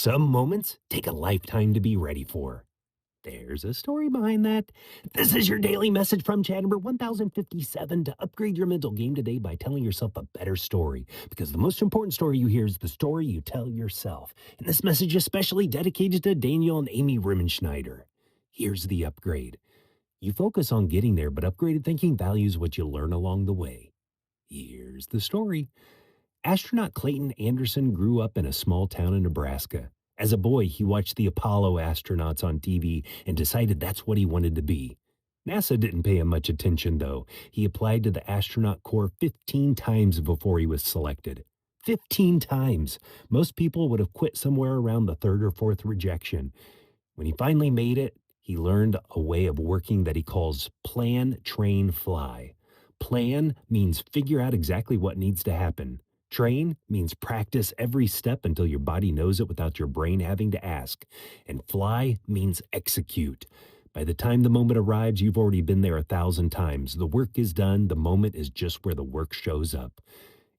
Some moments take a lifetime to be ready for. There's a story behind that. This is your daily message from Chad number 1057 to upgrade your mental game today by telling yourself a better story. Because the most important story you hear is the story you tell yourself. And this message is especially dedicated to Daniel and Amy Rimenschneider. Here's the upgrade. You focus on getting there, but upgraded thinking values what you learn along the way. Here's the story. Astronaut Clayton Anderson grew up in a small town in Nebraska. As a boy, he watched the Apollo astronauts on TV and decided that's what he wanted to be. NASA didn't pay him much attention, though. He applied to the astronaut corps 15 times before he was selected. 15 times. Most people would have quit somewhere around the third or fourth rejection. When he finally made it, he learned a way of working that he calls plan, train, fly. Plan means figure out exactly what needs to happen. Train means practice every step until your body knows it without your brain having to ask. And fly means execute. By the time the moment arrives, you've already been there 1,000 times. The work is done. The moment is just where the work shows up.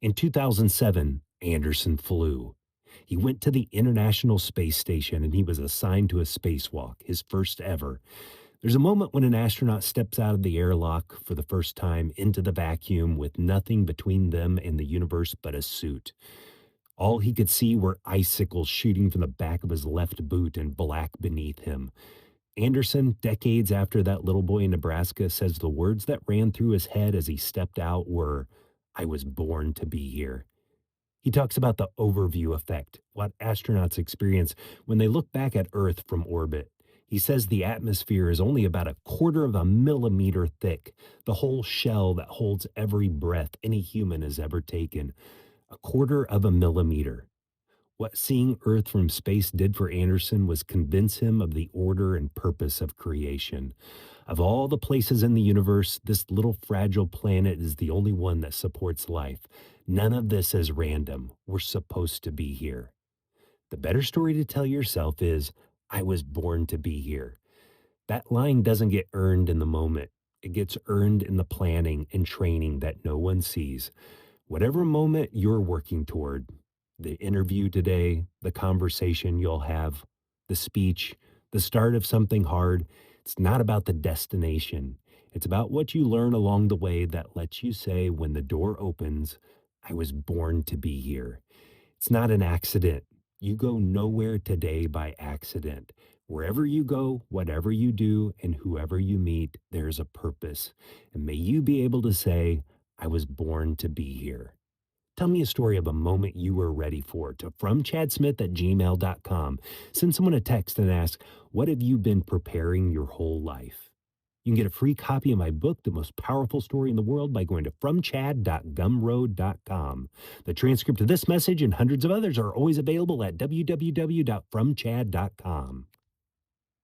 In 2007, Anderson flew. He went to the International Space Station and he was assigned to a spacewalk, his first ever. There's a moment when an astronaut steps out of the airlock for the first time into the vacuum with nothing between them and the universe but a suit. All he could see were icicles shooting from the back of his left boot and black beneath him. Anderson, decades after that little boy in Nebraska, says the words that ran through his head as he stepped out were, "I was born to be here." He talks about the overview effect, what astronauts experience when they look back at Earth from orbit. He says the atmosphere is only about a quarter of a millimeter thick, the whole shell that holds every breath any human has ever taken. A quarter of a millimeter. What seeing Earth from space did for Anderson was convince him of the order and purpose of creation. Of all the places in the universe, this little fragile planet is the only one that supports life. None of this is random. We're supposed to be here. The better story to tell yourself is, "I was born to be here." That line doesn't get earned in the moment. It gets earned in the planning and training that no one sees. Whatever moment you're working toward, the interview today, the conversation you'll have, the speech, the start of something hard, it's not about the destination. It's about what you learn along the way that lets you say when the door opens, "I was born to be here." It's not an accident. You go nowhere today by accident. Wherever you go, whatever you do, and whoever you meet, there's a purpose. And may you be able to say, "I was born to be here." Tell me a story of a moment you were ready for to fromchadsmith@gmail.com. Send someone a text and ask, "What have you been preparing your whole life?" You can get a free copy of my book, The Most Powerful Story in the World, by going to fromchad.gumroad.com. The transcript of this message and hundreds of others are always available at www.fromchad.com.